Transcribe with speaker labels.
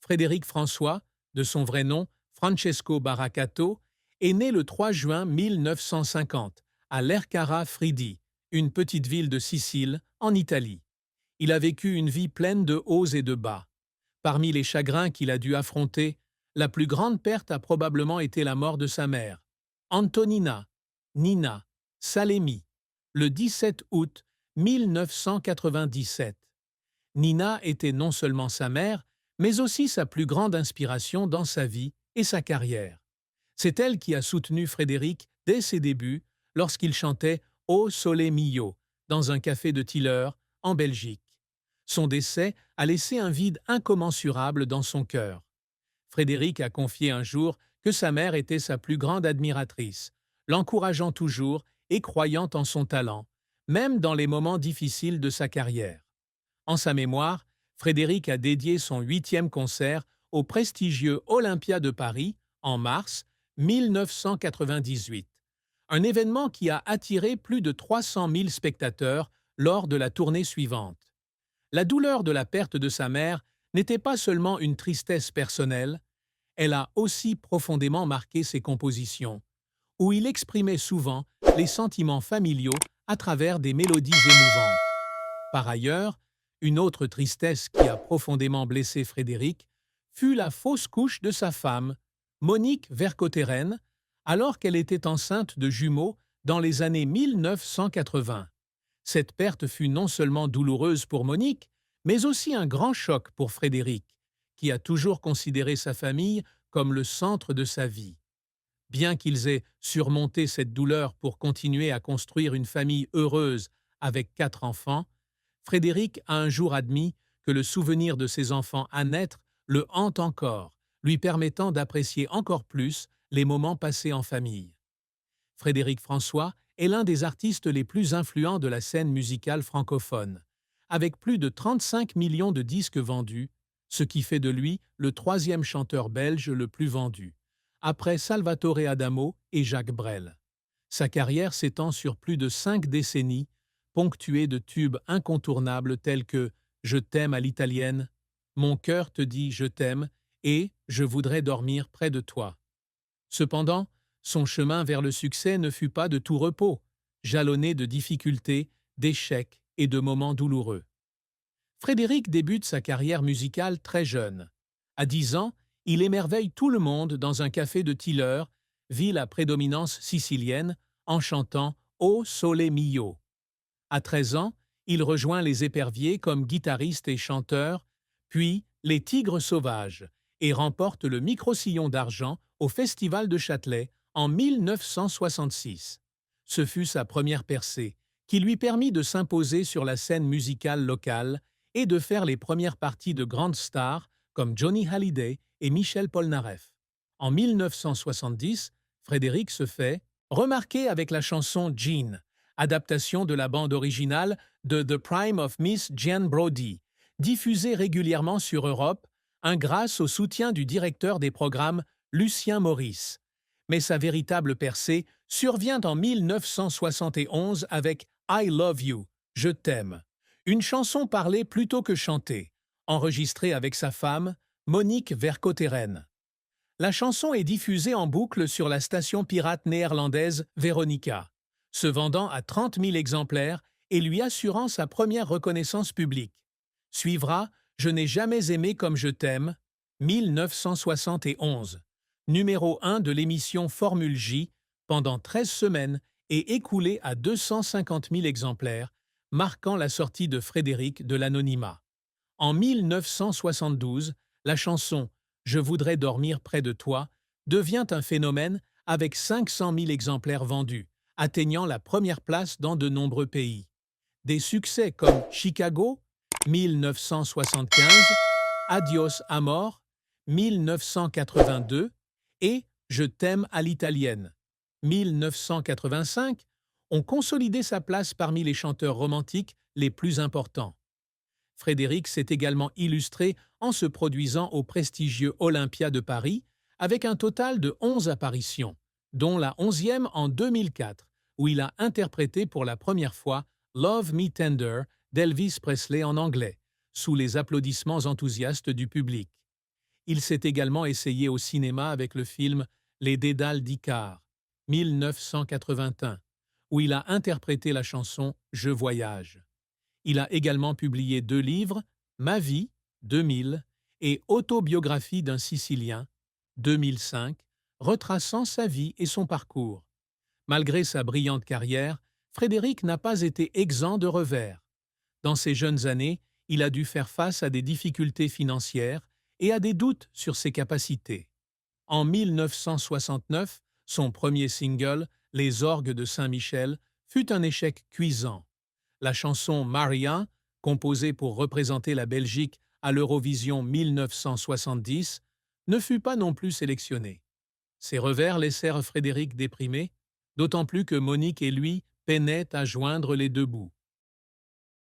Speaker 1: Frédéric François, de son vrai nom Francesco Baracato, est né le 3 juin 1950 à Lercara Fridi, une petite ville de Sicile, en Italie. Il a vécu une vie pleine de hauts et de bas. Parmi les chagrins qu'il a dû affronter, la plus grande perte a probablement été la mort de sa mère, Antonina Nina Salemi, le 17 août 1997. Nina était non seulement sa mère, mais aussi sa plus grande inspiration dans sa vie et sa carrière. C'est elle qui a soutenu Frédéric dès ses débuts lorsqu'il chantait Au Sole Mio dans un café de Tiller, en Belgique. Son décès a laissé un vide incommensurable dans son cœur. Frédéric a confié un jour que sa mère était sa plus grande admiratrice, l'encourageant toujours et croyant en son talent, même dans les moments difficiles de sa carrière. En sa mémoire, Frédéric a dédié son 8e concert au prestigieux Olympia de Paris en mars 1998, un événement qui a attiré plus de 300 000 spectateurs lors de la tournée suivante. La douleur de la perte de sa mère n'était pas seulement une tristesse personnelle, elle a aussi profondément marqué ses compositions, où il exprimait souvent les sentiments familiaux à travers des mélodies émouvantes. Par ailleurs, une autre tristesse qui a profondément blessé Frédéric fut la fausse couche de sa femme, Monique Vercauteren, alors qu'elle était enceinte de jumeaux dans les années 1980. Cette perte fut non seulement douloureuse pour Monique, mais aussi un grand choc pour Frédéric, qui a toujours considéré sa famille comme le centre de sa vie. Bien qu'ils aient surmonté cette douleur pour continuer à construire une famille heureuse avec 4 enfants, Frédéric a un jour admis que le souvenir de ses enfants à naître le hante encore, lui permettant d'apprécier encore plus les moments passés en famille. Frédéric François est l'un des artistes les plus influents de la scène musicale francophone, avec plus de 35 millions de disques vendus, ce qui fait de lui le 3e chanteur belge le plus vendu, après Salvatore Adamo et Jacques Brel. Sa carrière s'étend sur plus de 5 décennies, ponctuée de tubes incontournables tels que Je t'aime à l'italienne, Mon cœur te dit je t'aime et Je voudrais dormir près de toi. Cependant, son chemin vers le succès ne fut pas de tout repos, jalonné de difficultés, d'échecs et de moments douloureux. Frédéric débute sa carrière musicale très jeune. À 10 ans, il émerveille tout le monde dans un café de Tiller, ville à prédominance sicilienne, en chantant Au Sole Mio. À 13 ans, il rejoint les Éperviers comme guitariste et chanteur, puis les Tigres Sauvages, et remporte le Micro-Sillon d'argent au Festival de Châtelet en 1966. Ce fut sa première percée, qui lui permit de s'imposer sur la scène musicale locale et de faire les premières parties de grandes stars comme Johnny Hallyday et Michel Polnareff. En 1970, Frédéric se fait remarquer avec la chanson Jean, adaptation de la bande originale de The Prime of Miss Jean Brodie, diffusée régulièrement sur Europe, grâce au soutien du directeur des programmes Lucien Maurice. Mais sa véritable percée survient en 1971 avec I Love You, Je t'aime, une chanson parlée plutôt que chantée, enregistrée avec sa femme, Monique Vercauteren. La chanson est diffusée en boucle sur la station pirate néerlandaise Veronica, se vendant à 30 000 exemplaires et lui assurant sa première reconnaissance publique. Suivra Je n'ai jamais aimé comme je t'aime, 1971, numéro 1 de l'émission Formule J pendant 13 semaines et écoulé à 250 000 exemplaires, marquant la sortie de Frédéric de l'anonymat. En 1972, la chanson Je voudrais dormir près de toi devient un phénomène avec 500 000 exemplaires vendus, atteignant la première place dans de nombreux pays. Des succès comme Chicago, 1975, Adios Amor, 1982 et Je t'aime à l'italienne, 1985, ont consolidé sa place parmi les chanteurs romantiques les plus importants. Frédéric s'est également illustré en se produisant au prestigieux Olympia de Paris avec un total de 11 apparitions, dont la 11e en 2004, où il a interprété pour la première fois Love Me Tender d'Elvis Presley en anglais, sous les applaudissements enthousiastes du public. Il s'est également essayé au cinéma avec le film Les Dédales d'Icare, 1981, où il a interprété la chanson Je voyage. Il a également publié 2 livres, Ma vie, 2000, et Autobiographie d'un Sicilien, 2005, retraçant sa vie et son parcours. Malgré sa brillante carrière, Frédéric n'a pas été exempt de revers. Dans ses jeunes années, il a dû faire face à des difficultés financières et à des doutes sur ses capacités. En 1969, son premier single, Les Orgues de Saint-Michel, fut un échec cuisant. La chanson Maria, composée pour représenter la Belgique à l'Eurovision 1970, ne fut pas non plus sélectionnée. Ces revers laissèrent Frédéric déprimé, d'autant plus que Monique et lui peinaient à joindre les deux bouts.